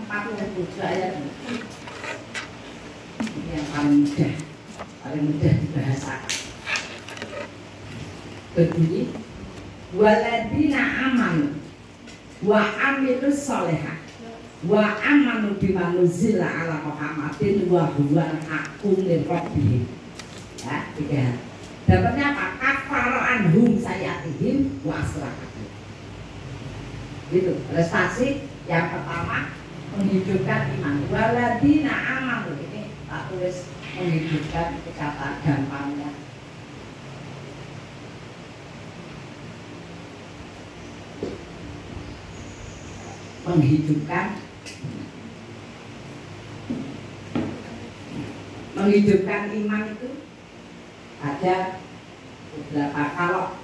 47 ayat ini yang paling mudah dibahasakan. Berbunyi waladina amanu wa amilus sholihah wa amanu bima nuzila ala Muhammadin wa huwa haqqun min rabbihim. Ya, tiga. Dapatnya apa? Kafara anhum sayatihim wa asrahatuh. Gitu. Prestasi yang pertama menghidupkan iman. Waladina amanu, ini tak tulis menghidupkan kata gampangnya. Menghidupkan iman itu ada beberapa.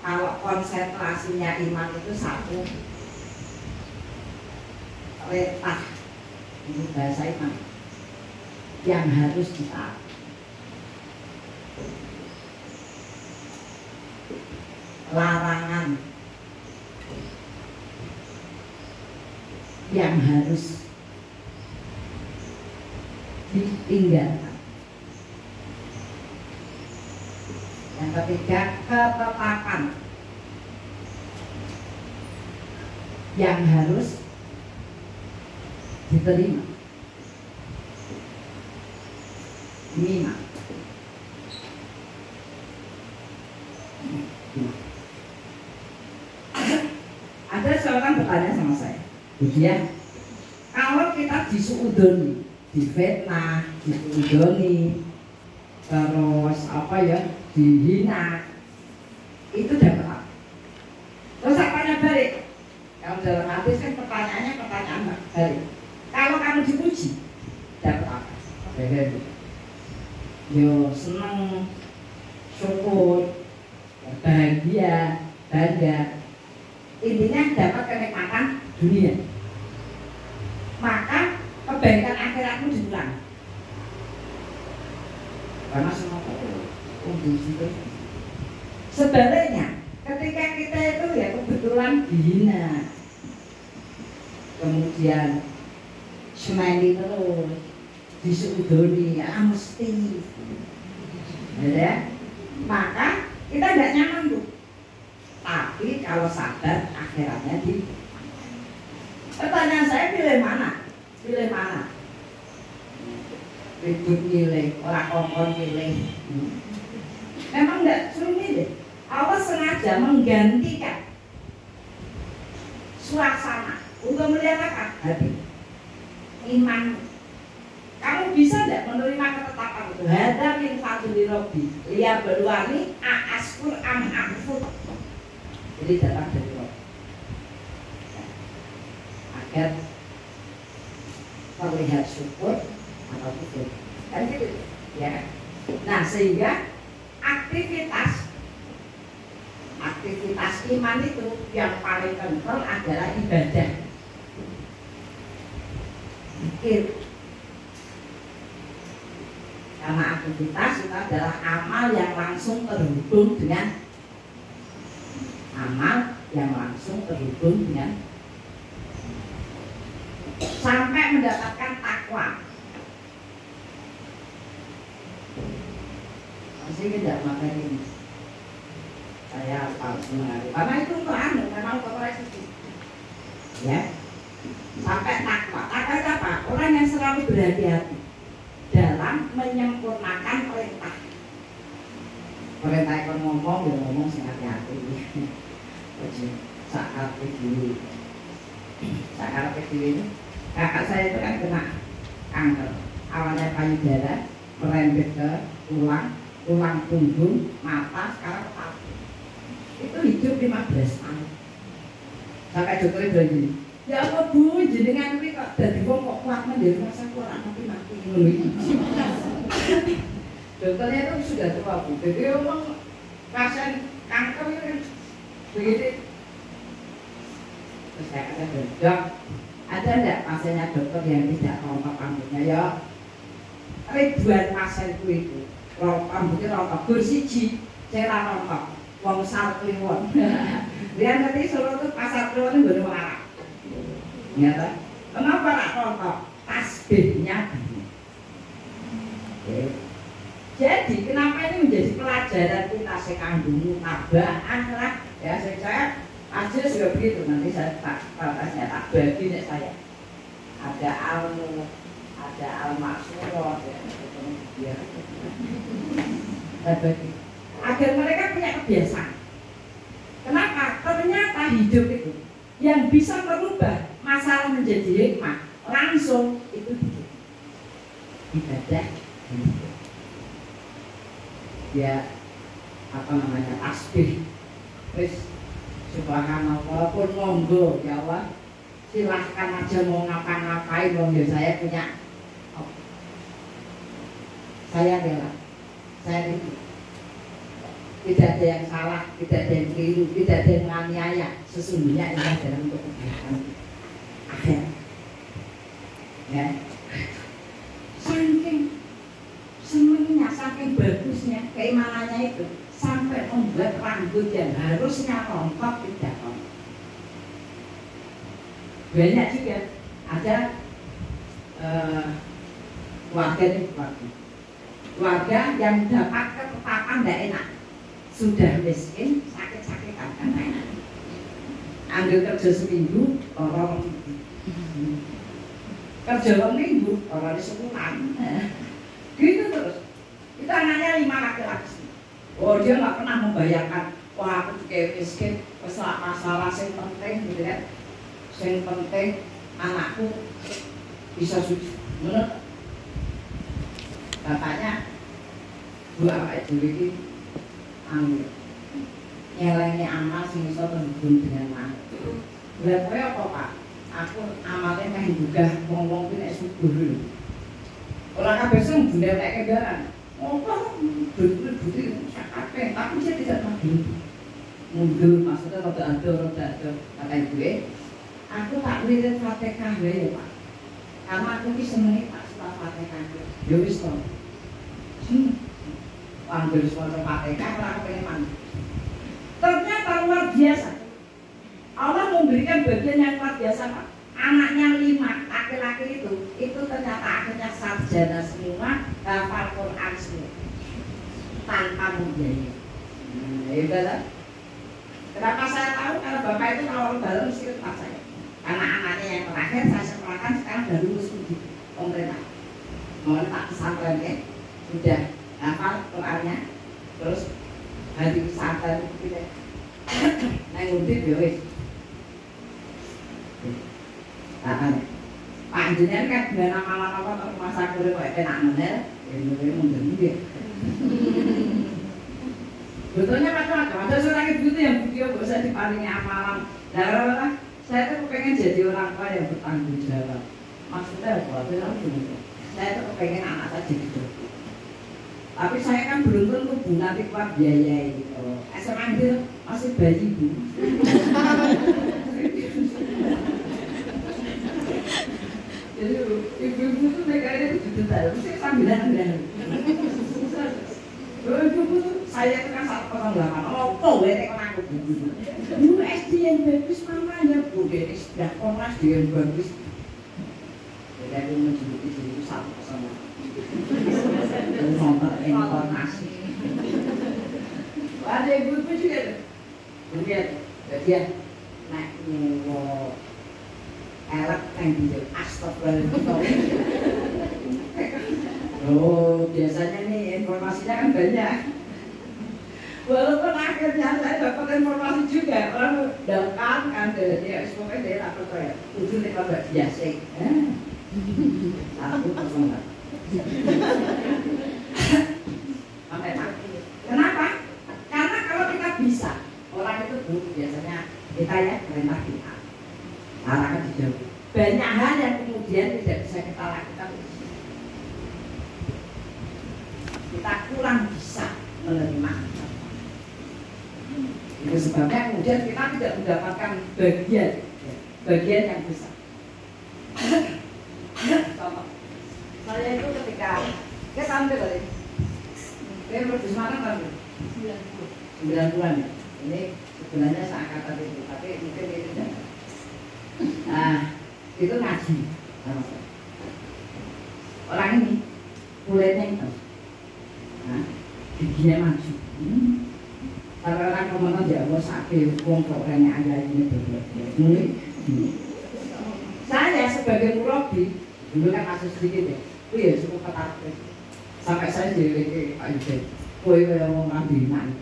Kalau konsentrasinya iman itu satu, perintah, ini bahasa iman yang harus ditaati, larangan yang harus ditinggalkan. Yang ketiga, ketetapan yang harus diterima. Ini ada seorang bertanya sama saya, dia, kalau kita disuudoni, difitnah, disuudoni, terus apa ya, dihina, itu dapat apa? Terus apanya balik? Kalau dalam hadis kan pertanyaannya pertanyaan balik. Kalau kamu dipuji, dapat apa? Yo seneng, syukur, bahagia, bangga. Intinya dapat kenikmatan dunia. Maka kebaikan akhiratmu diulang. Karena semua itu. Sebaliknya, ketika kita itu ya kebetulan dihina, kemudian semedi terus, disuudoni, ya mesti, ya, maka kita tidak nyaman tuh. Tapi kalau sadar akhiratnya di. Pertanyaan saya, pilih mana? Pilih mana? Ribut milih, orang kongkong milih. Memang tidak suruh milih. Allah sengaja menggantikan suasana untuk melihat apa? Hati, iman. Kamu bisa tidak menerima ketetapan itu? Hada min fadli Rabbi liyabluwani a'askur am akfur. Jadi datang dari Rabbi agar terlihat syukur atau kufur. Kan gitu, ya. Nah, sehingga aktivitas iman itu yang paling kental adalah ibadah, zikir. Karena aktivitas itu adalah amal yang langsung terhubung dengan sampai mendapatkan takwa. Masih tidak makan ini. Saya mengalir. Karena itu untuk memang koreksi. Ya. Sampai takwa. Takwa itu apa? Orang yang selalu berhati-hati dalam menyempurnakan perintah. Perintah yang ngomong sing hati-hati. Saat ini kakak saya itu kan kena kanker. Awalnya payudara, merembet ke tulang punggung, mata, sekarang kepala. Itu hidup 15 tahun. Sampai dokternya bilang gini, ya apa Bu, jenengan ini kok dari wong kok kuat menjadi masa kurang mati dokternya itu sudah tua Bu. Jadi ngomong pasien kanker itu begitu. Terus saya kata, dok, ada enggak pasiennya dokter yang tidak rontok rambutnya? Ya, ribuan pasienku itu rambutnya rontok, bersiji, saya rontok, wong sar kliwon. Dia nanti Solo itu pasar kliwon itu baru marah. Ya kan? Kenapa tak rontok? tasbihnya bingung. Jadi kenapa ini menjadi pelajaran kita sekandung tabaan lah ya, saya aja juga begitu. Nanti saya batasnya tak bagi nih saya. Ada almu, ada al-maksurah ya, saya bagi agar mereka punya kebiasaan. Kenapa? Ternyata hidup itu yang bisa merubah masalah menjadi hikmah langsung itu ibadah hidup. Ya apa namanya tasbih, terus subhanallah pun monggo ya Allah, silahkan aja mau ngapa-ngapain dong ya, saya punya saya rela, saya itu tidak ada yang salah, tidak ada yang keliru, tidak ada yang menganiaya, sesungguhnya ini adalah untuk kebaikan akhir ya. Saking semuanya, saking bagusnya keimanannya itu sampai membuat rambut yang harusnya rontok tidak rontok. Banyak juga ada keluarga yang dapat ketetapan tidak enak, sudah miskin, sakit-sakitan kan enak, ambil kerja seminggu orang kerja minggu orang sebulan gitu terus. Kita anaknya 5 laki-laki. Oh dia nggak pernah membayangkan, wah aku kayak miskin, masalah yang penting gitu kan, yang penting anakku bisa suci. Menurut bapaknya dua awak dulu ini ambil nyelengnya amal sing iso terhubung dengan mana. Lah kowe apa Pak? Aku amalnya meh juga ngomong ki nek subuh lho. Ora kabeh sing bundetekke barang. Apa betul-betul sakake, tapi saya tidak tahu. Mundur maksudnya roda ada kata ibu aku tak wirid Fatihah ya Pak. Karena aku ki senenge tak suka Fatihah. Ya wis to. Panggil suara Fatihah ora pengen mandi. Ternyata luar biasa. Allah memberikan bagian yang luar biasa Pak. Anaknya 5 laki-laki itu ternyata akhirnya sarjana semua, hafal Quran semua tanpa membiayai. Hebat. Kenapa saya tahu? Karena bapak itu kalau dalam mesti tempat saya. Karena anaknya yang terakhir saya sekolahkan sekarang sudah lulus uji pemerintah. Mau tak pesantren ya, sudah hafal Qurannya, terus hari pesantren gitu. Nang ngutip ya wis. Pak jenengan kan dengan nama-nama atau masa kuliah kok enak menel, ya mungkin dia. Betulnya macam-macam. Ada seorang ibu itu yang video gak usah diparingi amalan. Darah saya tuh pengen jadi orang tua yang bertanggung jawab. Maksudnya apa? Saya tuh pengen anak saya jadi dokter. Tapi saya kan belum tentu Bu nanti kuat biayai gitu. SMA itu masih bayi Bu. Jadi ibu-ibu tuh mereka itu juta, mesti sambilan-sambilan. Ibu-ibu tuh saya itu kan 108, oh gue aku Bu SD yang bagus mamanya Bu, dia sudah kelas dia yang bagus. Jadi aku menjuluki diri 108. Nomor informasi. Ada ibu-ibu juga tuh. Kemudian dia naik nyewa elek yang di astagfirullahaladzim. Oh biasanya nih informasinya kan banyak. Walaupun akhirnya saya dapat informasi juga, orang datang kan dia pokoknya dia tak percaya. Ujungnya kalau biasa, aku personal. Kenapa? Karena kalau kita bisa, orang itu biasanya kita ya perintah kita. Larangan dijauh. Banyak hal yang kemudian tidak bisa kita lakukan. Kita kurang bisa menerima. Itu sebabnya kemudian kita tidak mendapatkan bagian yang besar. Contoh, saya itu ketika saya tampil tadi, saya berdua Semarang tampil 9 bulan ya. Ini sebenarnya seangkatan itu, tapi mungkin itu tidak. Nah, itu ngaji sama saya. gajinya maju. Kalau orang komentar ya mau sakit, wong kok rene ayah ini berbeda. Saya sebagai murabi, dulu kan masih sedikit ya, itu ya cukup ketat. Sampai saya jadi Pak Yusuf, kowe yang mau ngambilan.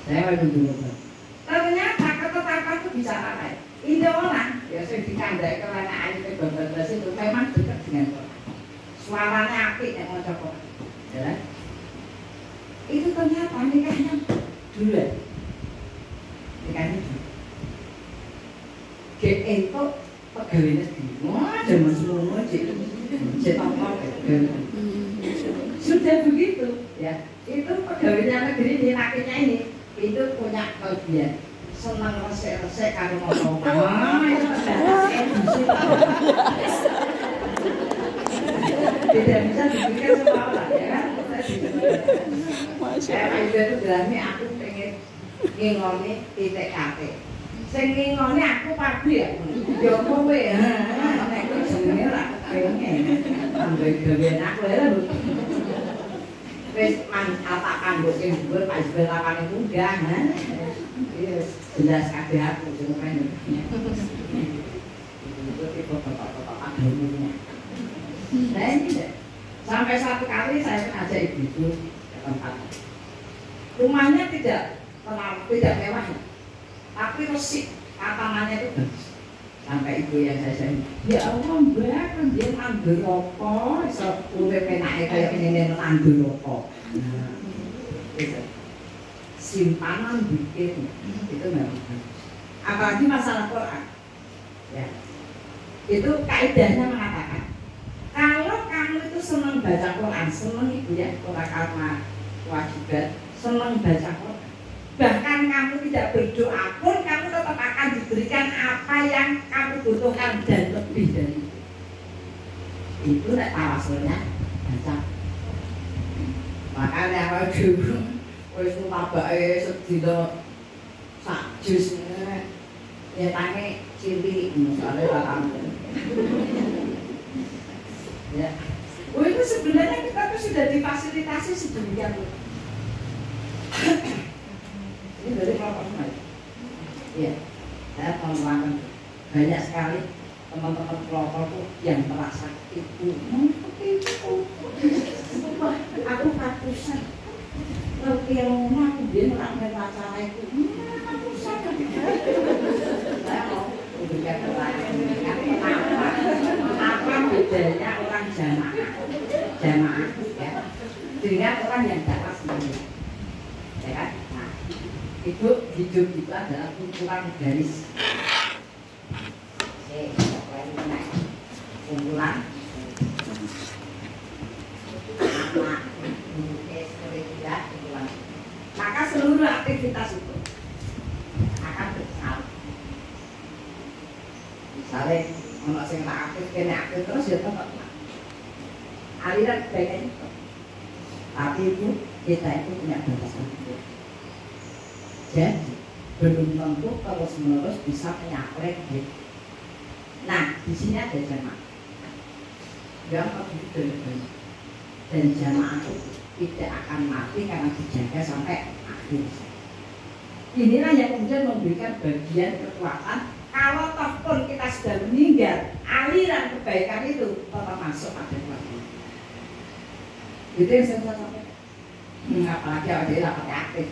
Saya mau dulu. Ternyata ketetapan itu bicara lain. Ini orang, ya saya dikandai karena air ke berbeda itu memang dekat dengan orang. Suaranya apik yang mau coba, ya. Itu ternyata nikahnya dulu, nikahnya dulu. Kayak itu pegawainya di, wah zaman semua cetak sudah begitu, ya. Itu pegawainya negeri di rakyatnya ini, itu punya kelebihan senang resek-resek kalau mau itu tidak bisa diberikan semua orang, ya kan? Saya itu berani aku pengen ngingoni TKT. Sing ngingoni aku pabrik ya. Yo kowe ya. Nek kowe jenenge ra pengen. Ambek gawean aku lho. Wis apa kanggo dhuwur Pak Isbel lakane munggah. Iya, jelas kabeh aku sing pengen. Itu tipe bapak-bapak agamanya. Nah ini deh. Sampai satu kali saya ajak ibu-ibu ke tempat. Rumahnya tidak mewah, tapi resik, tatanannya itu bagus. Sampai ibu yang saya ya Allah mbak, kan dia nganggur rokok, sepuluh penaknya kayak ini nganggur rokok. Nah, itu simpanan bikin itu memang bagus. Apalagi masalah Quran, ya itu kaidahnya mengatakan kalau kamu itu senang baca Quran, senang ibu ya, Quran karena kewajiban, senang baca Quran. Bahkan kamu tidak berdoa pun, kamu tetap akan diberikan apa yang kamu butuhkan dan lebih dari itu. Itu nek tawasulnya baca. Makanya kalau dulu, wis tabake sedina sak jus ya tangi cilik misalnya lah. Ya. Oh itu sebenarnya kita tuh sudah difasilitasi sedemikian rupa. Ini dari kelompok semua. Ya, saya menerangkan banyak sekali teman-teman kelompokku yang merasa itu, aku ratusan. Ngerti yang aku dia melakukan acara itu, ratusan. Saya mau memberikan keterangan kenapa bedanya orang jamaah ya dengan orang yang dapat sendiri, ya kan? Nah, itu hidup itu adalah kumpulan garis. Kumpulan maka seluruh aktivitas itu akan bersalah. Misalnya kalau saya tak aktif, kena aktif terus ya tetap aliran kebaikan itu. Tapi itu kita itu punya batasan. Jadi belum tentu terus menerus bisa menyampaikan gitu. Nah di sini ada jamaah yang begitu banyak, dan jamaah itu tidak akan mati karena dijaga sampai akhir. Inilah yang kemudian memberikan bagian kekuatan. Kalau toh pun kita sudah meninggal, aliran kebaikan itu tetap masuk pada keluarga. Itu yang saya sampaikan. Apalagi ada yang pakai aktif,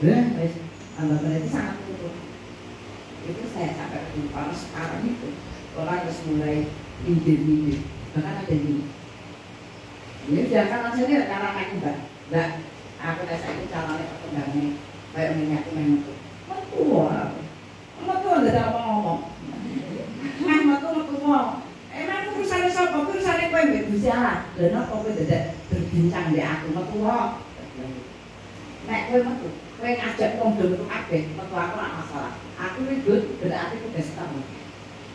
anggapan itu sangat buruk. Itu saya sampai ke kalau sekarang itu orang harus mulai mindir-mindir, bahkan ada ini. Ini jangan langsung ini cara naik mbak, aku tes ini caranya perkembangannya kayak minyak memang itu. Metu ada apa ngomong. Metu. Emang urusannya siapa? Urusannya kowe mbek Gusti Allah. Lha napa kowe dadak berbincang mbek aku metu wae. Nek kowe metu, kowe ngajak wong do metu kabeh, metu aku ora masalah. Aku ribut berarti tugas kamu.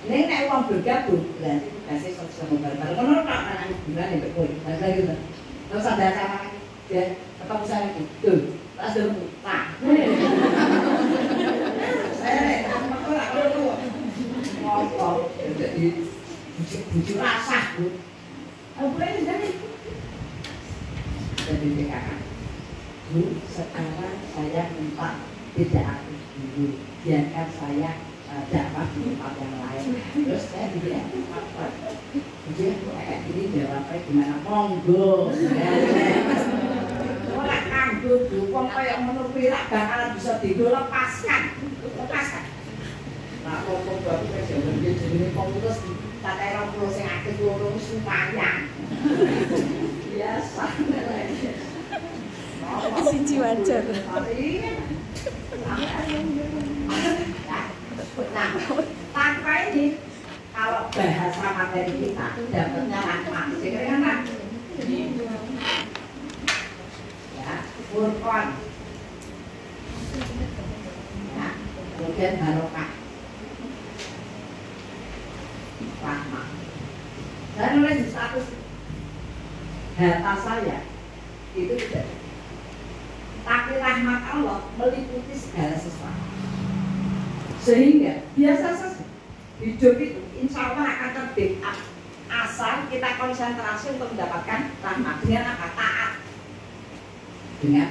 Nek nek wong bergabung, berarti tugasnya sama bareng-bareng. Ngono kok ana hubungan mbek kowe. Lah gitu. Terus ada acara ya, ketemu saya iki. Tuh, pas do metu. Nah. Saya nek metu ora perlu. Ngomong jadi bujuk rasa Bu. Apa ini jadi PKK. Bu, sekarang saya minta tidak aktif dulu, biarkan saya dakwah di tempat yang lain. Terus saya bilang apa? Dia kayak gini jawabnya gimana? Monggo. Orang kanggo dukung kayak menurut pilak bakalan bisa lepaskan. Nah, kok baru kerja jadi komunitas kata orang pulau yang aktif lorong supaya biasa. Siji wajar. Nah, tanpa ini kalau bahasa materi kita dapatnya rahmat, kan? Ya, furqan. Ya, kemudian barokah. Rahmat. Saya nulis di status data saya itu tidak. Tapi rahmat Allah meliputi segala sesuatu. Sehingga biasa saja hidup itu insya Allah akan terbit asal kita konsentrasi untuk mendapatkan rahmat. Dengan apa? Taat. Dengan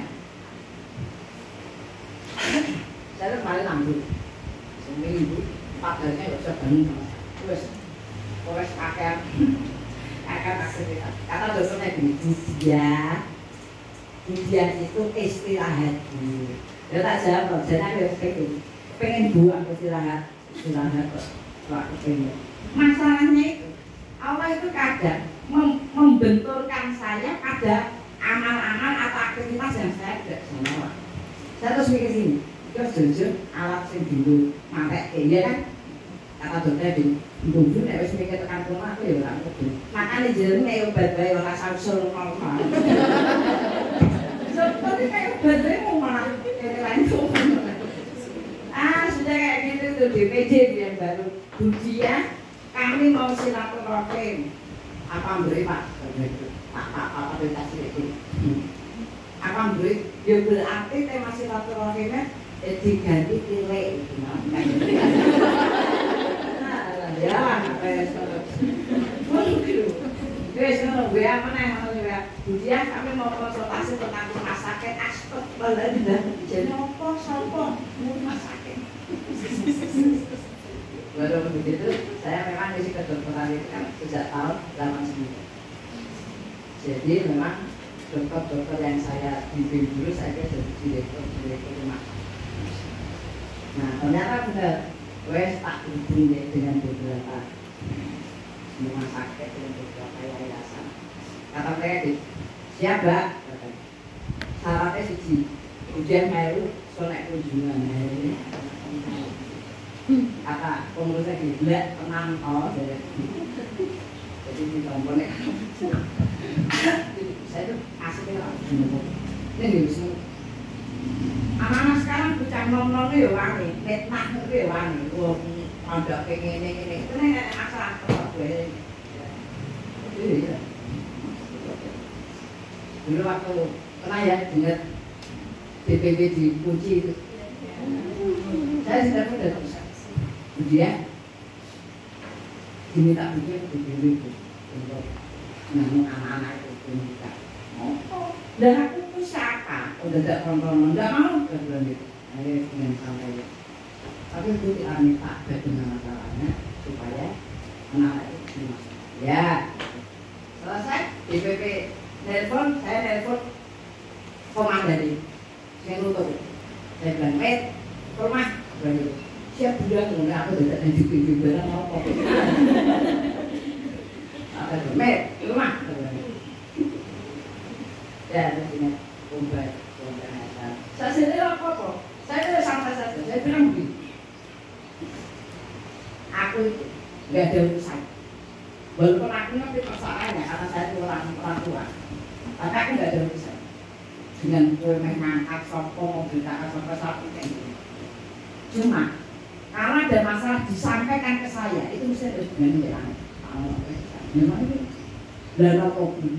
saya kemarin lambu seminggu 4 harinya nggak bisa bangun terus pakaian akan aktivitas kata dokternya gini ujian itu istirahat dulu ya tak jawab jadi aku pengen buang istirahat waktu pengen masalahnya itu Allah itu kadang membenturkan saya pada amal-amal atau aktivitas yang saya tidak sama. Saya terus mikir gini, terus jujur alat sing dulu mampek ya kan? Kata dokter di dulu nek wis mikir tekan rumah aku ya ora kudu. Makane jenenge obat bae ora sausul normal. Seperti kayak obat bae mau malah langsung. Sudah kayak gitu tuh DPJ yang baru ujian kami mau silaturahim apa beri Pak? Apa dikasih ini? Apa beri? Ya berarti tema silaturahimnya diganti tilek itu ya, gue apa nih ujian kami mau konsultasi tentang rumah sakit aspek belanda jadi apa sopo rumah sakit baru begitu saya memang isi kedokteran itu kan sejak tahun 89 jadi memang dokter-dokter yang saya bimbing dulu saya kira jadi direktur rumah sakit. Nah ternyata benar wes tak hubungi dengan beberapa rumah sakit dengan beberapa yayasan. Kata mereka siapa? Syaratnya siji ujian melu soalnya kunjungan ini. Kata pengurusnya gila tenang jadi di komponen saya tuh asiknya ini bisa anak-anak sekarang bocah nom-nom ya wangi netnak itu ya wangi ada pengen ini itu nenek masalah kalau gue iya dulu waktu pernah ya dengar DPP dikunci itu saya sudah bisa dia diminta bikin DPP itu untuk namun anak-anak itu diminta dan aku tuh siapa udah tidak kontrol nggak mau bilang gitu akhirnya dengan sampai tapi itu tidak minta bagaimana masalahnya supaya anak itu dimasuk ya selesai DPP nelpon saya nelpon komandani yang nutup saya bilang met ke rumah bilang gitu siap bilang enggak aku tidak lanjutin barang apa apa itu met ke rumah ya terus ini obat saya sendiri apa saya tidak santai saja saya bilang begini aku itu nggak ada urusan walaupun aku ngerti persoalannya karena saya itu orang tua tapi aku nggak ada urusan dengan gue mengangkat sopo memberitakan sopo kayak gitu cuma kalau ada masalah disampaikan ke saya itu mesti harus dengan memang ini bulan Oktober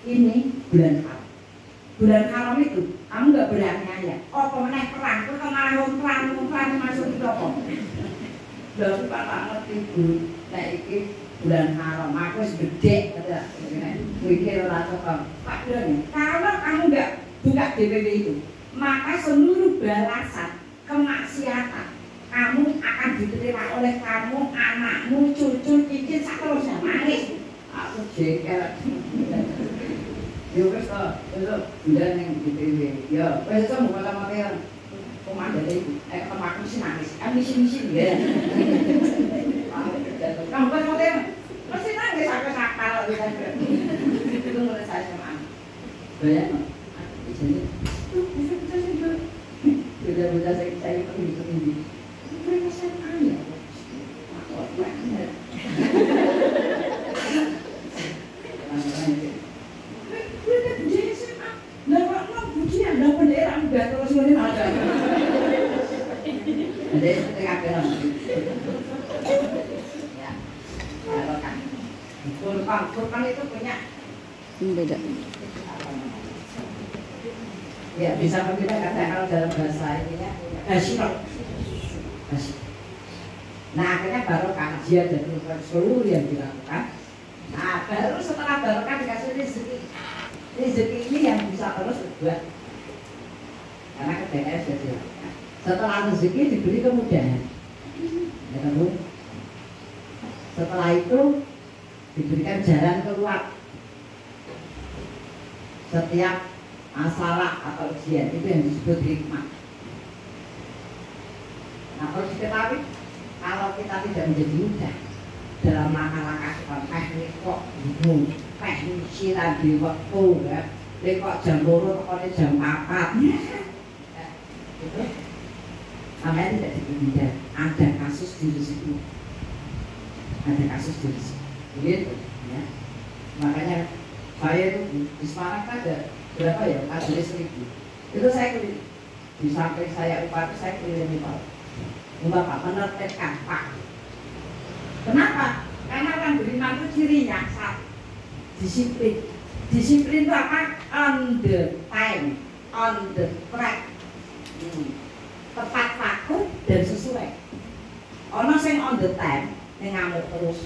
ini bulan haram itu kamu nggak berani aja apa meneh perang itu kan malah perang masuk itu apa lalu Pak ngerti bu nah ini bulan haram aku harus gede mikir lah Pak bilang kalau kamu nggak buka DPW itu, maka seluruh balasan kemaksiatan kamu akan diterima oleh kamu, anakmu, cucu, cicit, seterusnya. Nangis. Aku jekel. Yo wis to, besok udah neng DPW. Yo, wis to mau mata-mata komandan itu. Temanku sih nangis. Kan misi-misi ya. Kamu kan mau mesti nangis sampai sakal gitu. Itu menurut saya sama. Bayang. Jadi beda-beda saya tinggi. Mereka SMA ya. Makhluk banget. Kurpan itu punya beda. Ya bisa kita katakan kalau dalam bahasa ini ya hasil. Nah akhirnya barokah dia dan seluruh yang dilakukan. Nah baru setelah barokah dikasih rezeki. Rezeki ini yang bisa terus berbuat karena KPR sudah dilakukan. Setelah rezeki diberi kemudahan. Ya, tahu? Setelah itu diberikan jalan keluar. Setiap masalah atau ujian itu yang disebut hikmah. Nah perlu diketahui kalau kita tidak menjadi mudah dalam langkah-langkah teknik kok bingung, teknik silat di waktu ya, kok jam 2 atau jam 4 itu namanya tidak dipermudah. Ada kasus di situ, ada kasus di situ, gitu ya. Makanya saya itu di Semarang ada berapa ya, ada 1.000 itu saya keliling di samping saya upah itu saya keliling Bapak menertibkan Pak. Kenapa? Karena orang beriman itu cirinya satu, disiplin. Disiplin itu apa? On the time, on the track, tepat waktu dan sesuai. Ono sing on the time, yang ngamuk terus.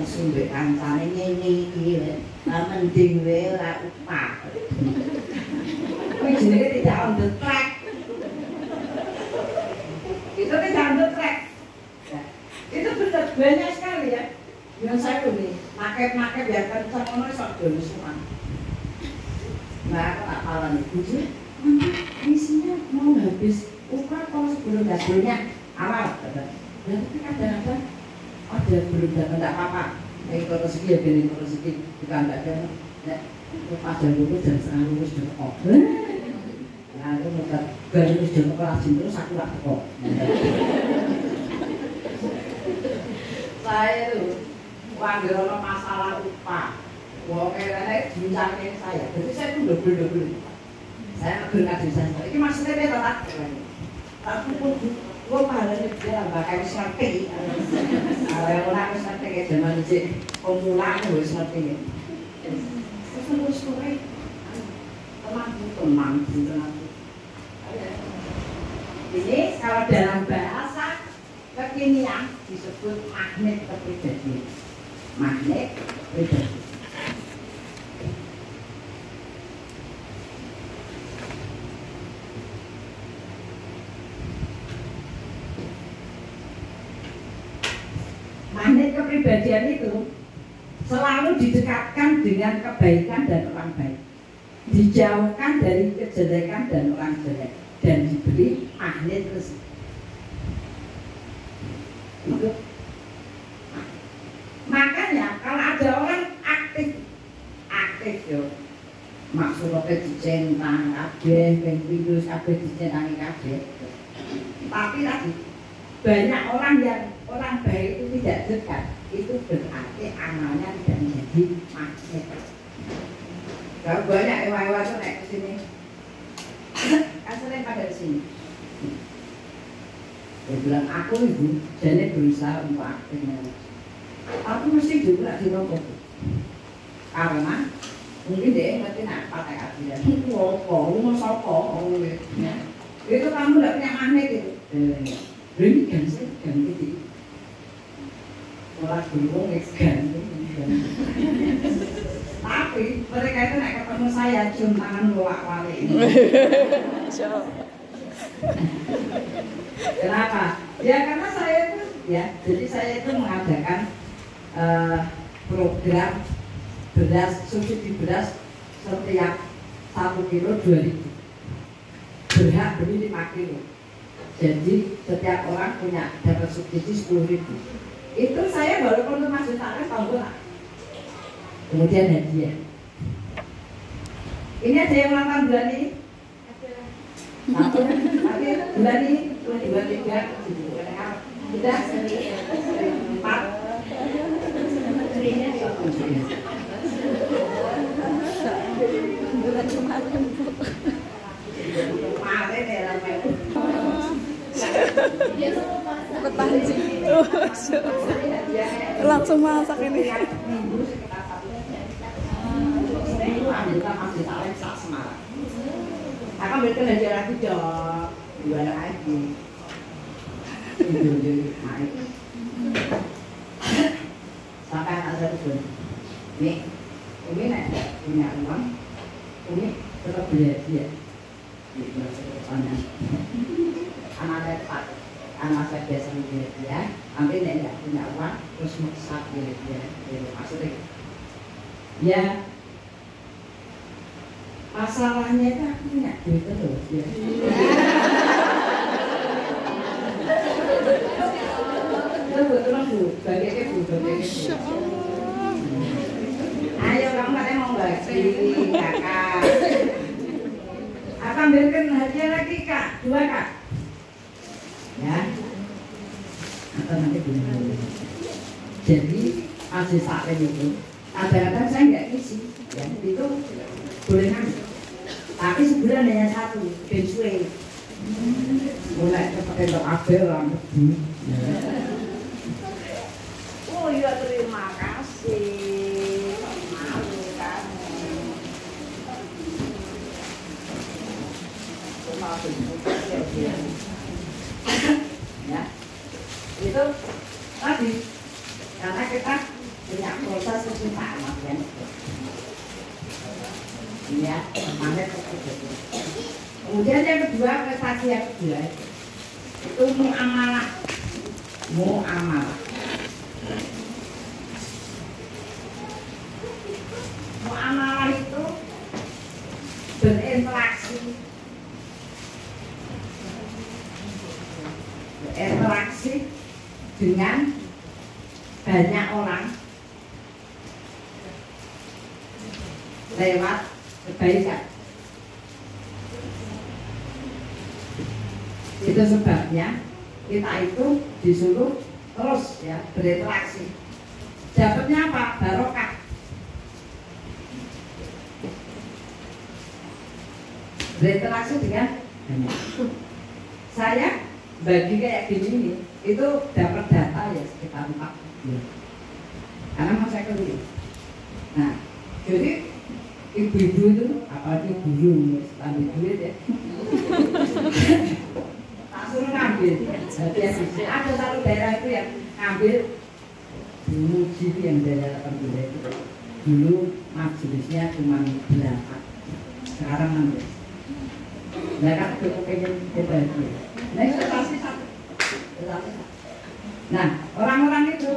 Sumber kancane ngene iki mending wae ora upah. Kuwi jenenge tidak on the track. Itu tidak on the track. Itu benar banyak sekali ya. Yang saya ini maket biar kencang ono iso dulu semua. Nah, aku tak kalah nih, bujur. Isinya mau habis upah kalau sebelum dapurnya awal. Berarti kadang-kadang ada belum datang tidak apa-apa. Yang rezeki ya pilih rezeki bukan tidak ada. Ya, pada lulus dan setengah lulus dan kok. Nah, itu mudah. Baru lulus dan kok rajin terus aku tak kok. Saya itu wanggil masalah upah. Wah, kayaknya bincangin saya. Jadi saya itu double. Saya ngegerkan saya. Ini maksudnya dia tak. Tapi pun gue pahalanya dia bakal wis ngerti. Kalau ora wis ngerti kayak zaman iki pemula wis ngerti. Terus sore teman. Ini kalau dalam bahasa kekinian disebut magnet kepribadian. Magnet pribadi. Magnet kepribadian itu selalu didekatkan dengan kebaikan dan orang baik, dijauhkan dari kejelekan dan orang jelek, dan diberi magnet rezeki. Makanya kalau ada orang aktif yo, maksudnya dicentang kabeh, virus kabeh dicentangi kabeh. Tapi tadi banyak orang yang orang baik itu tidak dekat, itu berarti amalnya tidak menjadi magnet. Kalau banyak ewa-ewa itu naik ke sini, asalnya pada sini. Dia bilang aku ibu, jadi berusaha untuk aktifnya. Aku mesti juga di nopo, karena mungkin dia ngerti nak pakai kajian. Lu mau sopo, itu kamu tidak punya magnet itu. Beri ganti. Orang bingung ganti. Tapi mereka itu naik ke ketemu saya cium tangan bolak-balik. Kenapa? Ya karena saya itu ya, jadi saya itu mengadakan program beras, subsidi beras setiap 1 kilo 2.000, berhak beli 5 kilo. Jadi setiap orang punya dapat subsidi 10.000. Itu saya baru konfirmasi tangan tahun berapa. Kemudian hadiah. Ini ada yang ulang tahun bulan ini? Satu, tapi bulan ini, 2, 3, sudah 4. Bulan kemarin Bu. Kemarin ya ramai. Berpancing. Langsung masak ini. Akan berikan hadiah lagi dong, jual lagi. Naik. Sampai anak saya pun. Nih, ini nek punya uang, ini tetap beli hadiah. Anak saya Pak, anak saya biasa beli hadiah, nanti nek nggak punya uang, terus maksa beli hadiah. Maksudnya, ya. Masalahnya itu aku punya duit terus ya. Betul Bu, bagi Bu. Ayo kamu katanya mau bagi kakak. Akan berikan hadiah lagi Kak, 2 Kak. Ya. Atau nanti dulu. Jadi masih sakit itu. Kadang-kadang saya nggak isi, ya itu boleh kan? Tapi sebulan hanya 1, bensuwe. Mulai pakai untuk abel orang tebu. Oh iya terima kasih. Malu kamu. Ya, itu tadi karena kita punya proses kecintaan kan. Ya, semangat itu. Kemudian yang kedua, prestasi yang kedua itu muamalah. Muamalah itu berinteraksi dengan banyak orang lewat kebaikan. Itu sebabnya kita itu disuruh terus ya berinteraksi. Dapatnya apa? Barokah. Berinteraksi dengan banyak. Saya bagi kayak gini nih, itu dapat data ya sekitar 4 bulan. Karena mau saya keliling. Nah, jadi ibu-ibu itu, apalagi guru, ambil duit ya. Tak suruh ngambil. Jadi ada satu daerah itu yang ngambil dulu jadi yang daerah 8 itu. Dulu majelisnya cuma 8, sekarang 16. Nah kan itu pengen kita itu. Nah investasi 1. Nah orang-orang itu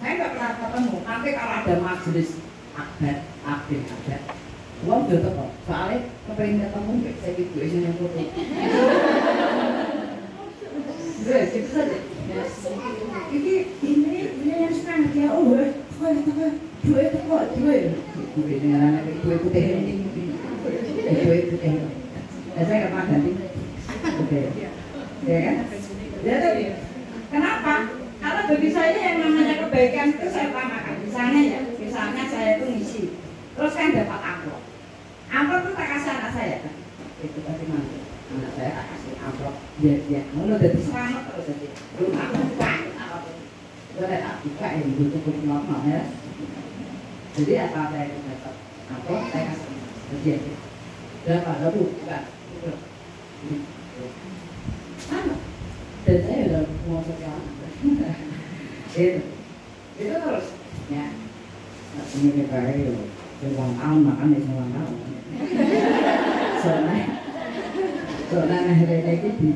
saya nggak pernah ketemu. Nanti kalau ada majelis akad, uang udah teko. Soalnya kepengen ketemu nggak saya gitu aja yang foto. Gitu saja. Ini yang senang dia. Oh, dua dengan anak dua putih ini. Dua putih. Saya nggak pernah ganti. Oke. Ya kan? Ya tapi kenapa? Karena bagi saya yang namanya kebaikan itu saya utamakan. Misalnya saya itu ngisi, terus kan dapat amplop. Amplop itu tak kasih anak saya kan? Itu pasti nanti anak saya tak kasih amplop. Dia mau jadi selamat terus jadi. Belum aku buka apapun. Udah tak buka yang cukup normal ya. Jadi apa saya dapat amplop saya kasih dia. Berapa? Lalu bukan. Sama. Dan saya udah mau sekarang. Itu terus ya. Ini kayak ulang tahun makan di ulang tahun. Soalnya rene iki di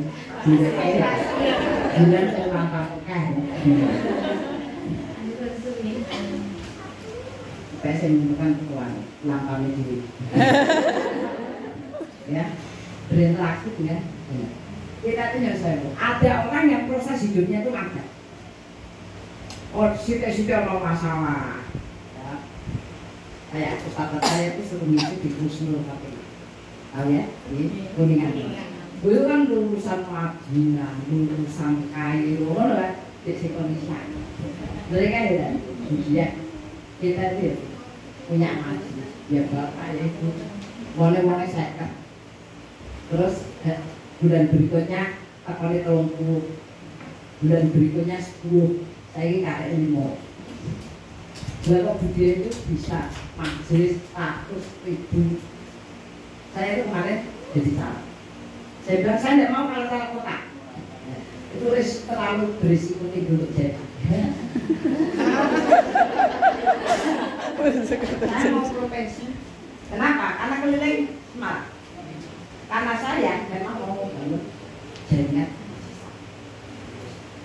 bulan ulang tahun kan. Pesen bukan uang ulang tahun diri. Ya, berinteraksi ya. Kita itu harus tahu. Ada orang yang proses hidupnya itu lambat. Oh, situ-situ ada masalah. Ya. Kayak ustadz saya itu suruh ngisi di Kusnul tapi tahu ya, ini Kuningan. Itu kan lulusan Madinah, lulusan Kairo, lah di Indonesia. Mereka ya, kita itu punya maji, ya bapak ya ibu, boleh saya kan. Terus bulan berikutnya takoni 30, bulan berikutnya 10, saya ini kakek 5. Bapak Budi itu bisa majelis 100.000. Saya itu kemarin jadi salah. Saya bilang saya tidak mau kalau salah kotak. Itu terlalu berisiko tinggi untuk jadi. Saya mau profesi. Kenapa? Karena keliling Semarang. Karena saya memang mau bangun jaringan.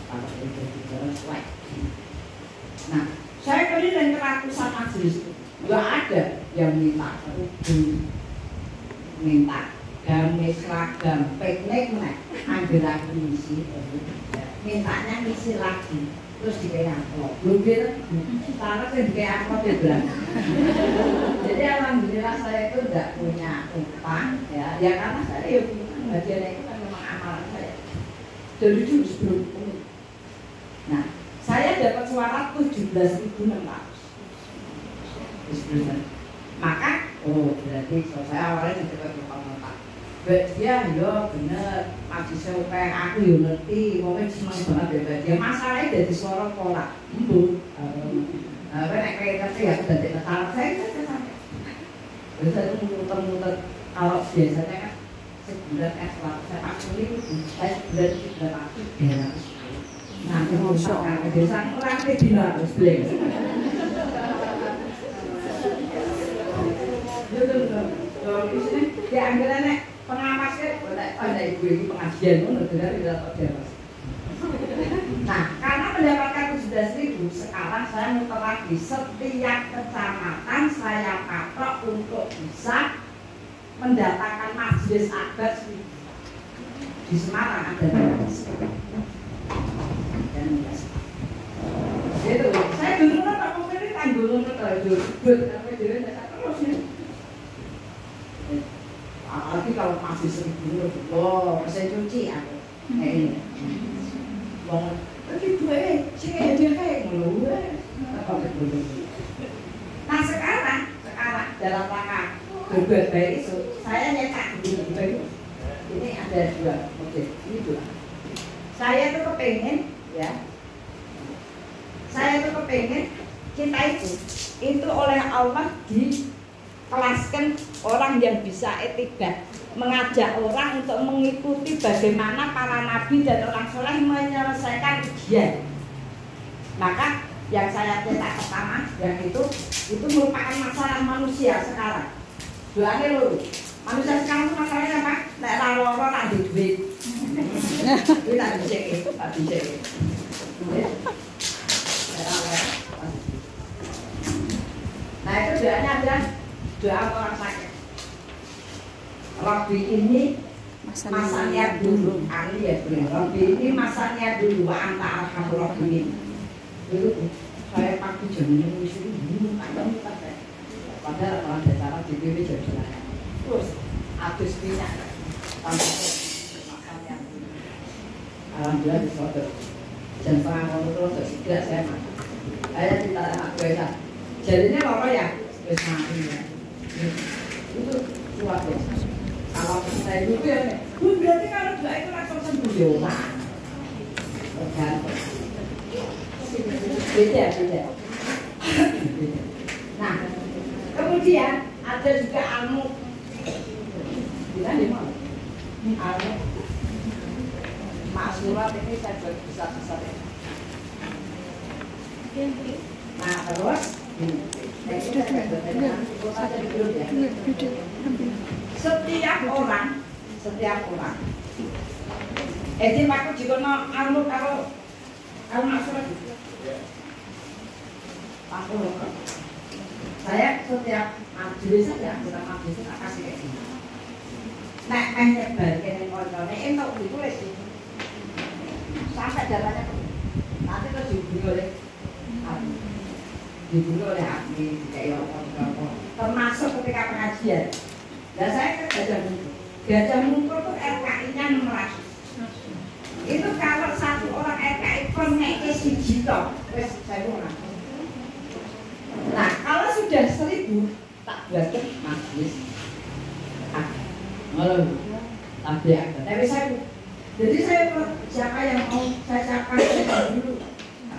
Kalau itu sesuai. Nah, saya keliling ke ratusan majelis, nggak ada yang minta kerudung, minta gamis seragam, piknik nih, ambil lagi ngisi, mintanya ngisi lagi, terus dikasih amplop, belum gitu, sekarang saya dikasih amplop ya bilang. Jadi alhamdulillah saya itu tidak punya utang, ya karena saya ya bagian itu kan memang amalan saya. Jadi itu sebelum ini. Nah, saya dapat suara 17.600. Maka, oh berarti saya awalnya dapat lupa-lupa. Dia ya bener, masih saya aku ya ngerti, pokoknya seneng banget ya. Masalahnya dari suara pola, embun. Nek kayak ngerti ya, aku dari ketawa saya sampai. Terus saya itu muter-muter, kalau biasanya kan sebulan saya pakai saya sebulan 300. Nah, masuk ke desa orang tidak harus beli. Di anggaran pengamasnya boleh pada ibu pengajian pun negara tidak terdewas. Nah, karena mendapatkan 17.000, sekarang saya muter lagi setiap kecamatan saya patok untuk bisa mendatangkan majelis adat di Semarang ada itu saya dulu tak mau pilih tanggul untuk terjun terus ya apalagi kalau masih 1.000 loh saya cuci aku ini mau tapi gue sih dia kayak ngeluh nah sekarang dalam rangka berbeda itu saya nyetak begini ini ada 2 motif ini 2 saya tuh kepengen ya saya tuh kepengen kita itu oleh Allah dikelaskan orang yang bisa etibat, mengajak orang untuk mengikuti bagaimana para nabi dan orang soleh menyelesaikan ujian. Maka yang saya cetak pertama yang itu merupakan masalah manusia sekarang. Doanya lho, manusia sekarang itu masalahnya apa? Nek ra loro ra duit. Kuwi tak dicek. Nah itu doanya adalah doa orang sakit. Rabbi ini masanya dulu, Ali ya beliau. Rabbi ini masanya dulu, anta arhamur rahimin. Dulu saya pagi jam 6 disuruh padahal kalau ada cara di TV jam 9. Terus habis minyak tambah masanya dulu. Alhamdulillah disodok. Jam setengah terus tidak saya makan. Saya tidak anak biasa. Jadinya loro ya, wis mati ya. Itu luar biasa. Kalau saya itu ya, berarti kalau doa itu langsung sembuh ya. Beda. Nah, kemudian ada juga almu. Bila di mana? Almu. Maksurat ini saya buat besar-besar ya. Nah terus Setiap orang. Jadi aku juga anu kalau maksudnya aku saya setiap majelis saja, kita majelis tak kasih kayak gini. Nek nyebar kene koncone entuk ditulis sampai datanya nanti terus dibeli oleh admin kayak apa termasuk ketika pengajian. Dan saya kan Gajah Mungkur tuh RKI-nya 600. Itu kalau satu orang RKI pengeke siji tok wis 1000. Nah, kalau sudah 1000 tak buatkan majelis. Malah tapi ada. Tapi jadi saya siapa yang mau saya siapkan saya dulu.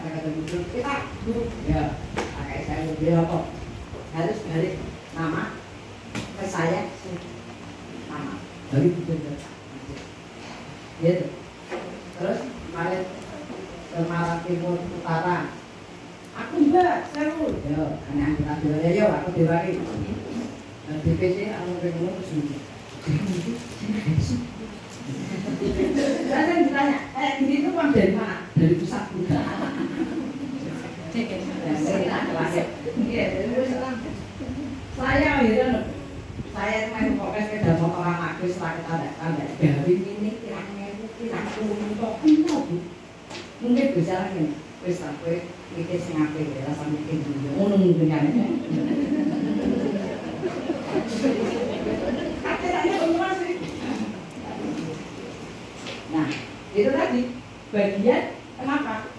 Kata dulu kita dulu ya. Pakai saya mobil apa? Harus balik nama ke saya nama. Dari itu gitu. Terus kemarin Semarang Timur Utara. Aku mbak, seru. Yo, anak kita diwari, yo aku diwari. Dan DPC anu pengen kesini. Saya ditanya, gini itu uang dari mana? Dari pusat juga. Saya akhirnya saya main pokoknya sepeda motoran aku setelah kita datang dari ini kirang-kirang untuk mungkin bisa lagi wis sampai mikir sing apik ya sampe mikir ngono mungkin kan nah itu tadi bagian kenapa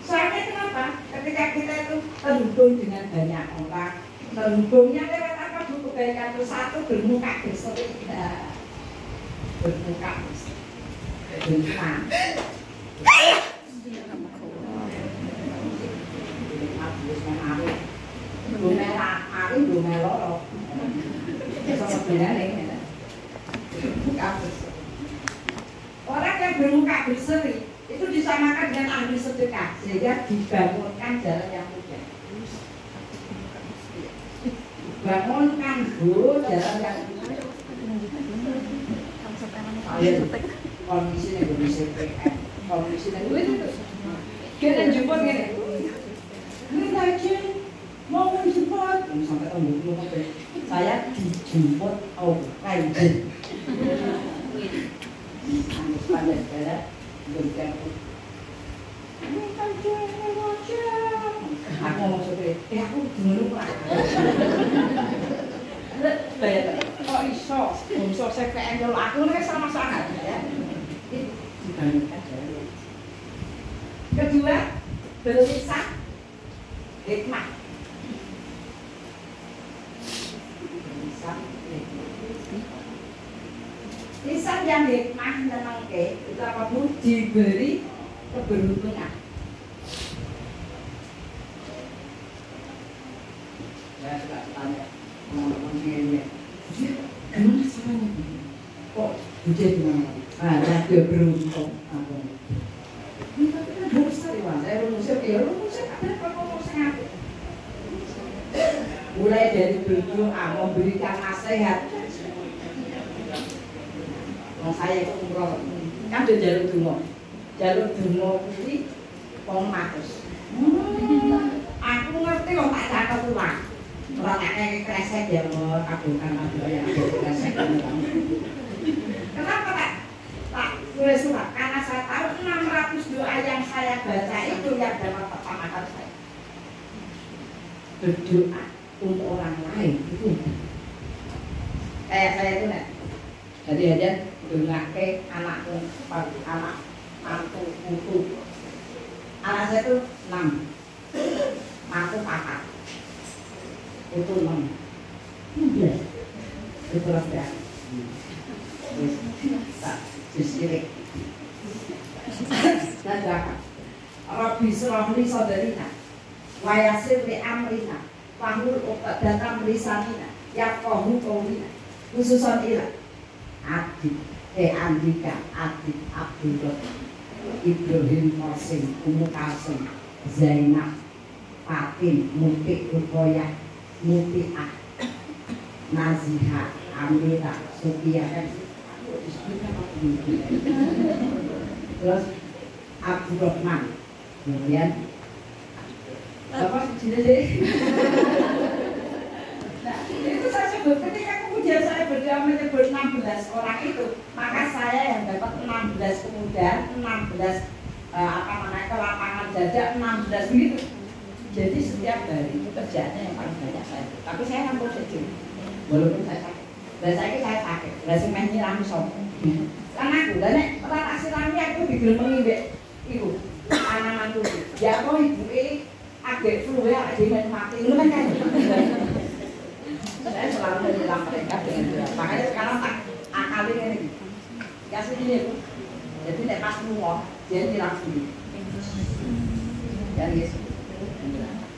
soalnya kenapa ketika kita itu terhubung dengan banyak orang terhubungnya lewat apa bu kebaikan itu satu bermuka bersepeda bermuka bersepeda orang yang bermuka berseri itu disamakan dengan ahli sedekah sehingga dibangunkan jalan yang mudah. Bangunkan bu jalan yang kondisi Indonesia PN kondisi itu kita jemput gini ini aja mau menjemput sampai tembok saya dijemput Raiden pada daerah berikan ini aja aku mau seperti aku dulu lah bayar kok iso bungso CPN kalau aku ini sama sangat ya dibandingkan jalan kedua berlisan hikmah lisan yang hikmah menangke itu apapun diberi keberuntungan. Saya suka tanya teman-teman ini gimana caranya kok hujan gimana? Dia beruntung apa? Ini tapi kan harus tariwan, saya rumusnya ada ngomong mulai dari berdoa memberikan nasihat. Saya itu umroh kan ada jalur dungo ini komatus. Aku ngerti kok tak catat ulang. Orang kayak kresek ya mau kabulkan apa yang kresek. Kenapa tak tulis surat? Karena saya tahu 600 doa yang saya baca itu yang dapat pertama kali saya berdoa untuk orang lain itu kayak saya itu nih. Jadi aja dongake anakku, anak mantu, putu. Anak saya itu 6, mantu 4, putu 6. Itu lah ya. Tak disirik. Dan doakan. Rabbi surahli saudarina, wayasir li amrina, fahul uqad datam lisanina, yaqahu qawlina, khususan ilah. Andika, Adik, Abdullah, Ibrahim Qasim, Ummu Qasim, Zainab, Fatin, Muti, Rukoyah, Mutiah, Naziha, Amira, Sofia kan. Terus Abdurrahman, kemudian apa sih? Nah, itu saya sebut ketika kemudian saya berdua menyebut 16 orang itu, maka saya yang dapat 16 pemuda, 16 ke lapangan dada 16 begitu. Jadi setiap hari itu kerjaannya yang paling banyak saya. Tapi saya kan positif, walaupun saya sakit. Dan saya sakit, berarti main nyirami sopo. Karena aku, dan pelatih sirami aku digeremengi dek, itu anak tuh. Ya kok ibu agak flu ya, agak main mati, itu kan kan. Saya selalu menjelang mereka dengan jelas. Makanya sekarang tak akalin ini, kasih ini bu. Jadi nek pas lunga, dia nyirami dulu. Dan Yesus,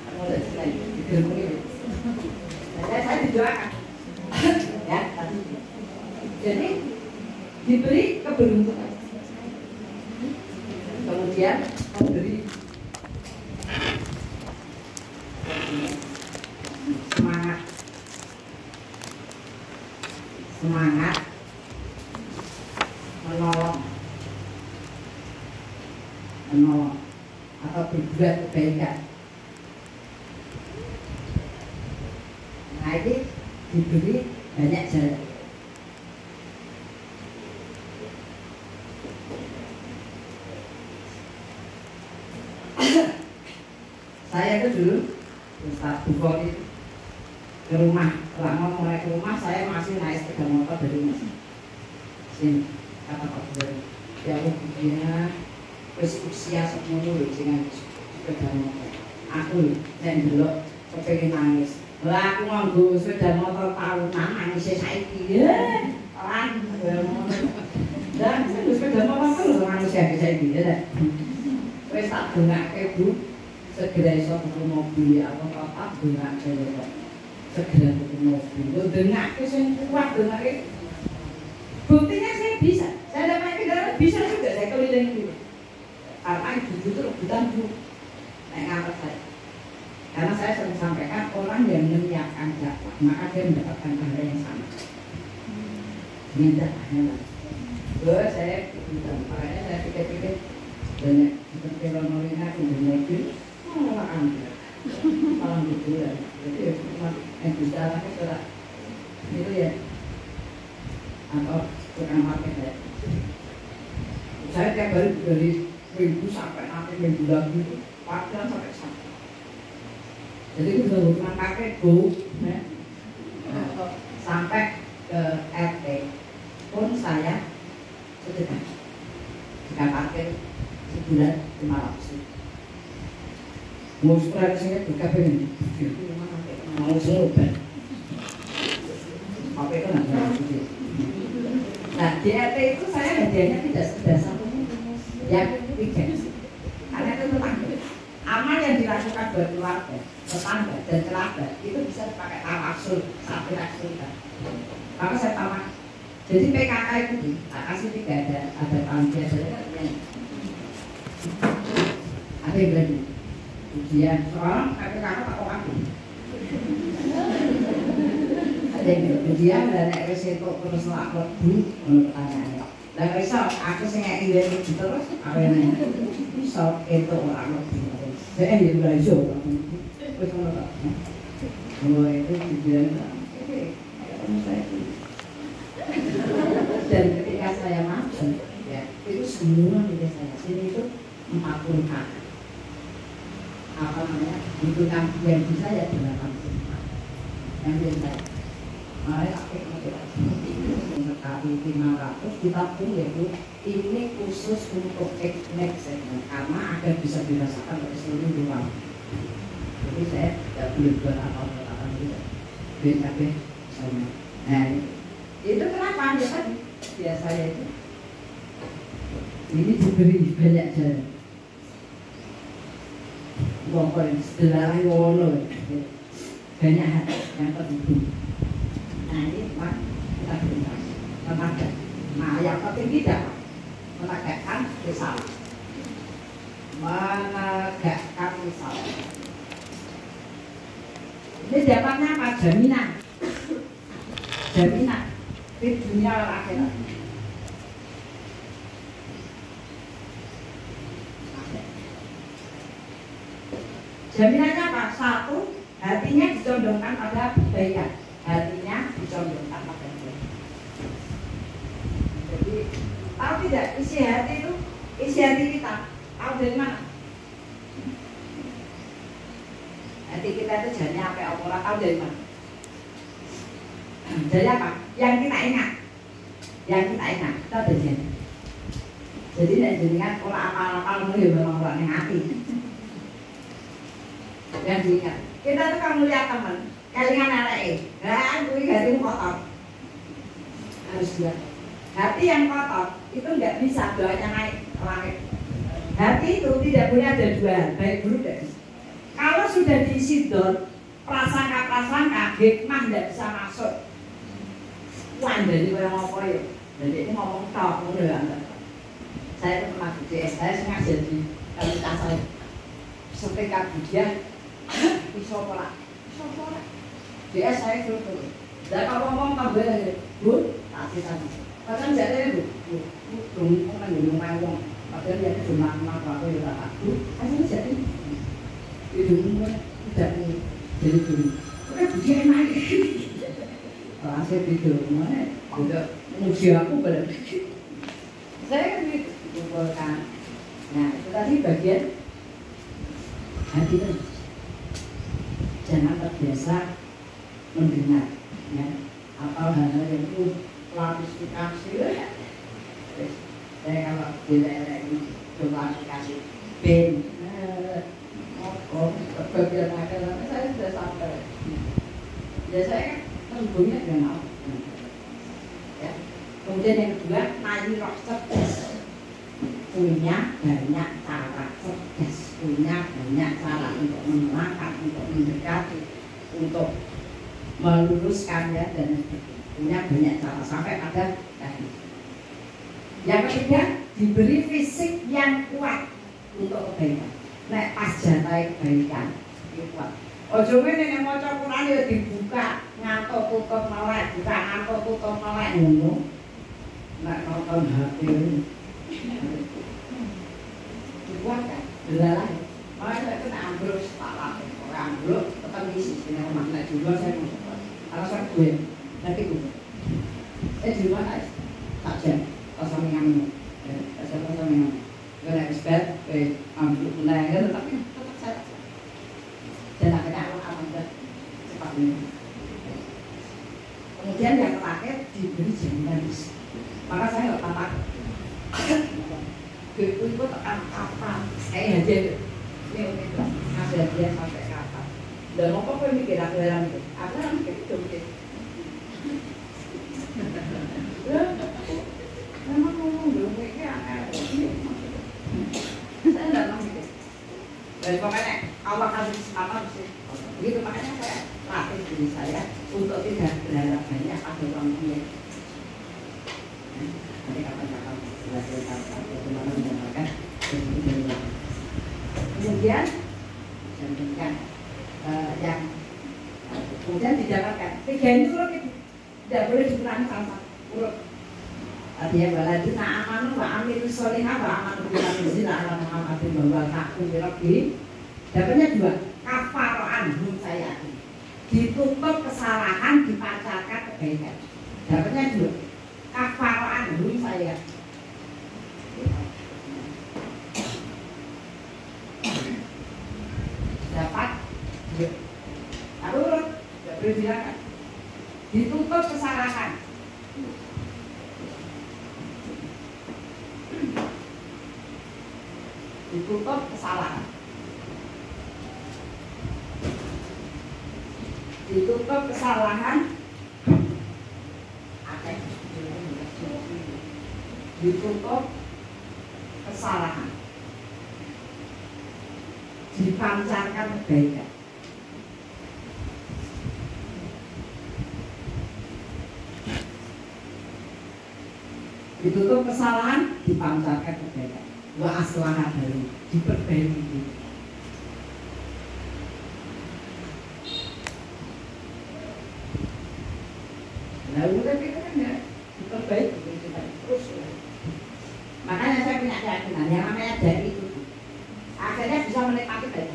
aku udah selesai digeremengi. Saya didoakan. Ya, jadi diberi keberuntungan, kemudian memberi semangat menolong atau berbuat kebaikan. Nah ini diberi banyak jalan. Saya itu dulu Ustaz Bukhari ke rumah, setelah mulai ke rumah saya masih naik sepeda motor dari rumah sini, kata Pak Bukhari ya dia usia sepenuhnya dengan sepeda motor aku yang dulu kepengen nangis. Lah aku nganggo sepeda motor tahunan nangis saiki ya. Lan dan sepeda motor terus nangis saiki ya. Wis tak dongake Bu, segera iso tuku mobil atau apa dongake kok. Segera tuku mobil. Lho dongake sing kuat dongake. Buktinya saya bisa. Saya dapat kendaraan bisa juga saya keliling itu. Karena ibu itu rebutan Bu. Naik ngapet saya. Karena saya sering sampaikan orang yang menyiapkan dakwah maka dia mendapatkan pahala yang sama. Ini dakwahnya lah. Terus saya makanya saya pikir-pikir banyak seperti Ronolona di mobil, malah ambil, malah gitu ya. Jadi yang bisa lah sudah itu ya, atau tukang market ya. Saya tiap hari dari minggu sampai nanti minggu lagi, padahal sampai Sabtu. Jadi itu hubungan kakek Bu, ya. Sampai ke RT pun saya sedekah jika parkir sebulan 500. Mau sekolah saya buka pengen, mau sekolah, apa itu nanti? Nah di RT itu saya hadiahnya tidak sekedar satu, yang tiga, karena itu tetangga. Amal yang dilakukan buat keluarga, tetangga dan kerabat itu bisa dipakai tawasul, satu rasulkan. Maka saya tamat. Jadi PKK itu kasih tiga ada tahun biasa ada yang berani. Ujian soal PKK tak kok aku. Ada yang ujian dan resiko terus lapor Bu pertanyaannya. Dan risau aku sing ngeki iki terus awene iso entuk ora lebih. Saya yang belajar, wes ngono tak. Mulai itu tujuan dan ketika saya maju, ya itu semua milik saya. Sini itu 40 kakak. Apa namanya? Itu yang bisa ya 80. Yang milik saya. Mari aku sekali 500 kita pun yaitu ini khusus untuk next segment karena agar bisa dirasakan oleh seluruh ruang. Jadi saya tidak boleh buat apa-apa juga. BKB sama. Nah itu kenapa ya tadi biasanya itu ini diberi banyak jalan. Pokoknya setelah wono banyak hati yang terhubung. Nah ini Pak kita berikan tenaga. Nah yang penting tidak menegakkan risalah, menegakkan risalah. Ini dapatnya apa? Jaminan. Jaminan di dunia dan akhirat. Jaminannya apa? Satu, hatinya dicondongkan pada kebaikan. Hatinya dicondongkan pada kebaikan. Jadi, tahu tidak isi hati itu? Isi hati kita tahu dari mana? Hati kita itu jadinya apa? Orang tahu dari mana? Jadi apa? Yang kita ingat. Yang kita ingat, kita berjaya. Jadi tidak jadikan orang apa-apa itu memang orang yang hati. Yang diingat. Kita tuh kalau melihat teman, kelingan anak gue hatimu kotor. Harus dua. Hati yang kotor itu nggak bisa doanya naik ke langit. Hati itu tidak boleh ada dua, baik buruk tidak bisa. Kalau sudah diisi don, prasangka-prasangka, hikmah tidak bisa masuk. Wah, jadi orang apa ya? Jadi ini ngomong tau, ngomong ya. Saya itu pernah di DS, saya sengaja jadi komunitas saya. Setrika budian, pisau pola. DS saya suruh. Dan kalau ngomong tak boleh, bu, tadi. Kadang jadi bu, belum kan belum main uang. Padahal dia cuma aku ya aku. Asalnya jadi itu tidak jadi dulu. Oke, budian naik. Saya tidur, mana udah muji aku pada saya kan dikumpulkan. Nah itu tadi bagian hati kan jangan terbiasa mendengar ya atau hal-hal yang itu klarifikasi ya. Saya kalau di daerah ini klarifikasi ben bagian akhirnya saya sudah sampai ya saya kan tentunya dengan ya. Kemudian yang kedua, nayi roh cerdas, punya banyak cara cerdas, punya banyak cara untuk menerangkan, untuk mendekati, untuk meluruskan ya dan punya banyak cara sampai pada tadi. Yang ketiga, diberi fisik yang kuat untuk kebaikan. Nek pas jantai kebaikan, itu kuat. Ojo ngene nek maca Quran ya dibuka ngantuk tutup melek, buka ngantuk tutup melek ngono. Nek nonton HP ini. Dibuat kan? Delalah. Makanya kena ambruk salah. Ora ambruk tetap isi sini rumah nek di luar saya masuk. Kalau saya gue nanti gue. Di luar aja. Tak jam. Kosong yang kosong yang. Gue nek sebet, ambruk meneh tapi tetap saya. Dan akhirnya aman cepat ini. Kemudian yang terakhir diberi jaminan isi. Maka saya nggak tamat. Itu tekan kapan? Kayak aja ini ada dia sampai kapan? Dan mau kok mikir akhiran itu? Akhiran mikir itu mikir. Memang ngomong belum mikir akhiran. Saya nggak tahu mikir. Dan pokoknya Allah kasih kesempatan sih. Begitu makanya saya latih diri saya untuk tidak berharap banyak pada orang lain. Nanti kapan-kapan belajar bagaimana mendapatkan kehidupan. Kemudian yang kemudian didapatkan 3 ini huruf itu tidak boleh dikurangi sama huruf. Artinya waladina amanu wa amilus sholihah wa amanu bil zina ala Muhammadin wa taqu rabbi. Dapatnya 2, kafaroan saya ditutup kesalahan dipacarkan kebaikan. Dapatnya 2, kafaroan saya dapat 2. Lalu tidak boleh silakan ditutup kesalahan. Ditutup kesalahan. Ditutup kesalahan. Ditutup kesalahan. Dipancarkan kebaikan. Ditutup kesalahan, dipancarkan kebaikan. Wa aslaha dari diperbaiki. Nah, udah kita kan ya terbaik kita terus. Makanya saya punya keyakinan yang namanya dari itu akhirnya bisa menikmati baik.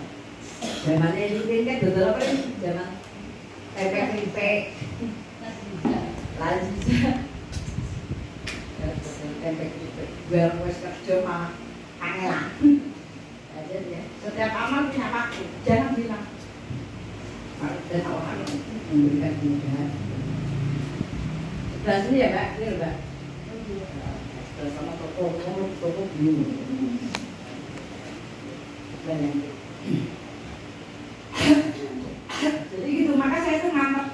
Zaman ini kan betul apa ini? Zaman tempe lalu bisa tempe gue wes kerja malah kangelan. Jadi ya, setiap amal punya waktu, jangan bilang dan Allah memberikan kemudahan. Sebelah sini ya Mbak, clear Mbak. Sama toko biru. Jadi gitu, maka saya itu mantap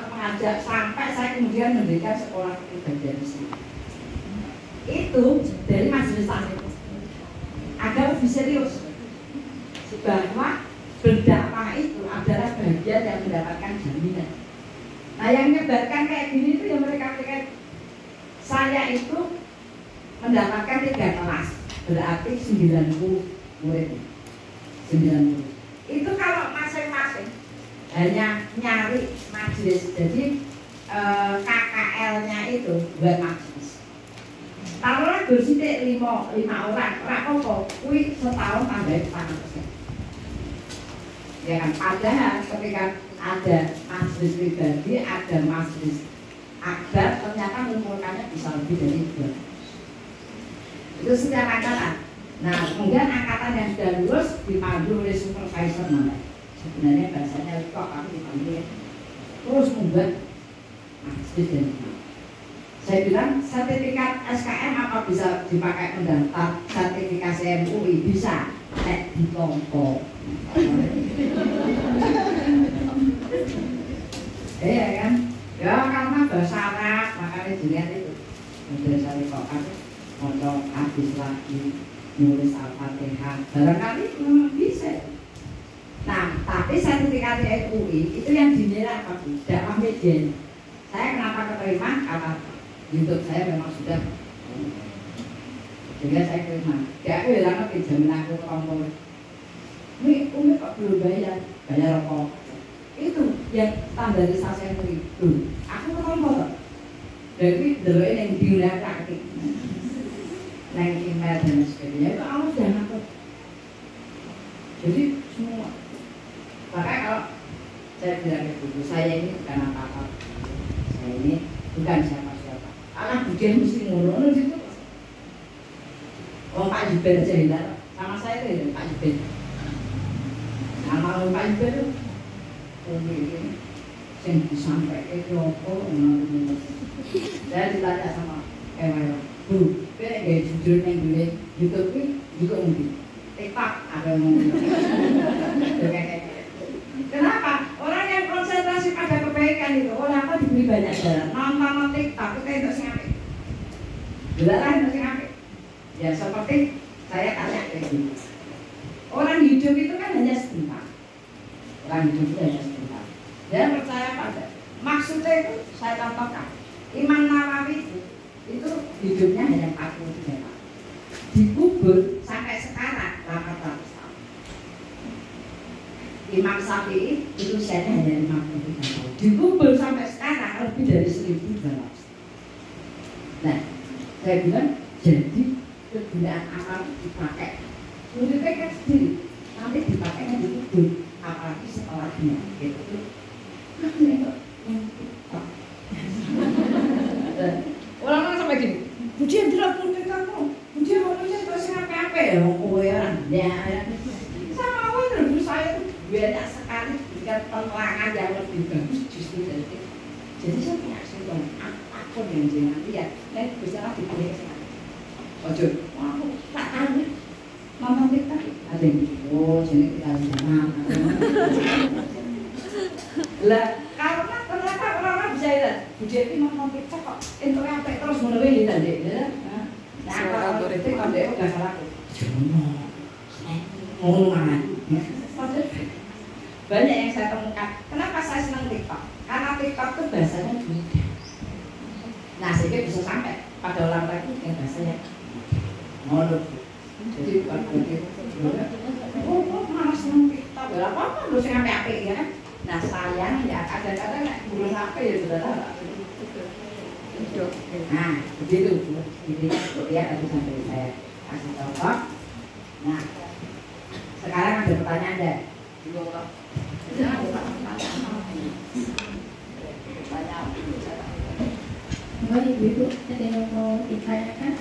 mengajak sampai saya kemudian mendirikan sekolah kepribadian Islam. Itu dari majelis taklim agar lebih serius bahwa berdakwah itu adalah bagian yang mendapatkan jaminan. Nah yang menyebarkan kayak gini itu yang mereka saya itu mendapatkan 3 kelas, berarti 90 murid. 90. Itu kalau masing-masing hanya nyari majelis, jadi KKL-nya itu buat majelis. Taruhlah bersih 5 orang, rapopo, kui setahun tambah 4%. Ya kan, padahal ketika ada majelis pribadi, ada majelis akbar, ternyata mengumpulkannya bisa lebih dari 2. Itu setiap angkatan. Nah, kemudian angkatan yang sudah lulus dipandu oleh supervisor namanya. Sebenarnya bahasanya kok aku dipandu ya. Terus membuat majelis dan saya bilang sertifikat SKM apa bisa dipakai mendaftar sertifikasi MUI? Bisa, ditompo. Iya kan? Ya karena bahasa Arab, makanya dilihat itu. Udah saya kok aku ngomong habis lagi nulis Al-Fatihah. Barangkali memang bisa. Nah, tapi sertifikat MUI itu yang dinilai apa? Dakwah media. Saya kenapa keterima? Karena YouTube saya memang sudah. Sehingga saya terima. Ya aku bilang ke jamin aku kompor. Umi kok belum bayar rokok. Itu yang standarisasi itu. Aku kompor. Jadi dulu yang diulang praktik. Neng email dan sebagainya itu Allah sudah ngatur. Jadi semua. Makanya kalau saya bilang ke ibu, saya ini bukan apa-apa. Saya ini bukan siapa-siapa. Anak bujian mesti ngono gitu. Pak Juben aja hilang. Sama saya itu Pak Juben. Nama Pak Juben itu ini yang disampaikan ke apa? Saya ditanya sama Ewa, Bu, kayak jujur yang dulu YouTube ini juga mungkin TikTok ada yang ngomong. Kenapa? Orang yang konsentrasi pada kebaikan itu, orang apa diberi banyak jalan, nonton TikTok itu untuk singapik. Gelaran untuk singapik. Ya seperti saya tanya kayak gini. Orang hidup itu kan hanya sebentar. Orang hidup itu hanya sebentar. Dia percaya pada maksudnya itu saya contohkan. Imam Nawawi itu hidupnya hanya 43 tahun. Dikubur sampai sekarang 800 tahun. Imam Syafi'i itu usianya hanya 53 tahun. Dikubur sampai sekarang lebih dari 1200. Nah, saya bilang jadi kegunaan amal dipakai. Muridnya kan sendiri, nanti dipakainya dikubur. Apalagi sekolahnya, gitu. Orang-orang sampai gini, Bujian dirapun ke kamu, Bujian manusia itu apa ya? Kowe orang, ya. Sama awal terus saya tuh banyak sekali berikan penerangan yang lebih bagus justru dari itu. Jadi saya punya kesimpulan apapun yang jangan lihat, nanti bisa dipilih ke sana. Ojo, aku tak tahu. Mama kita ada yang oh jadi kita jangan. Lah karena ternyata orang-orang bisa lihat Bujian ini mau kita kok itu apa terus menulis tadi ya. Nah kalau itu kan dia udah salah. Ngomong banyak yang saya temukan. Kenapa saya senang TikTok? Karena TikTok itu bahasanya mudah. Nah sehingga bisa sampai pada orang lain yang bahasanya ngolok. Jadi bukan begitu. Oh malas senang TikTok. Berapa lu sih sampai apik ya kan? Nah sayangnya kadang-kadang nek guru HP ya saudara. Nah begitu intinya lihat aku sampai saya kasih contoh. Nah sekarang ada pertanyaan deh. Enggak ibu-ibu ada yang mau ditanyakan?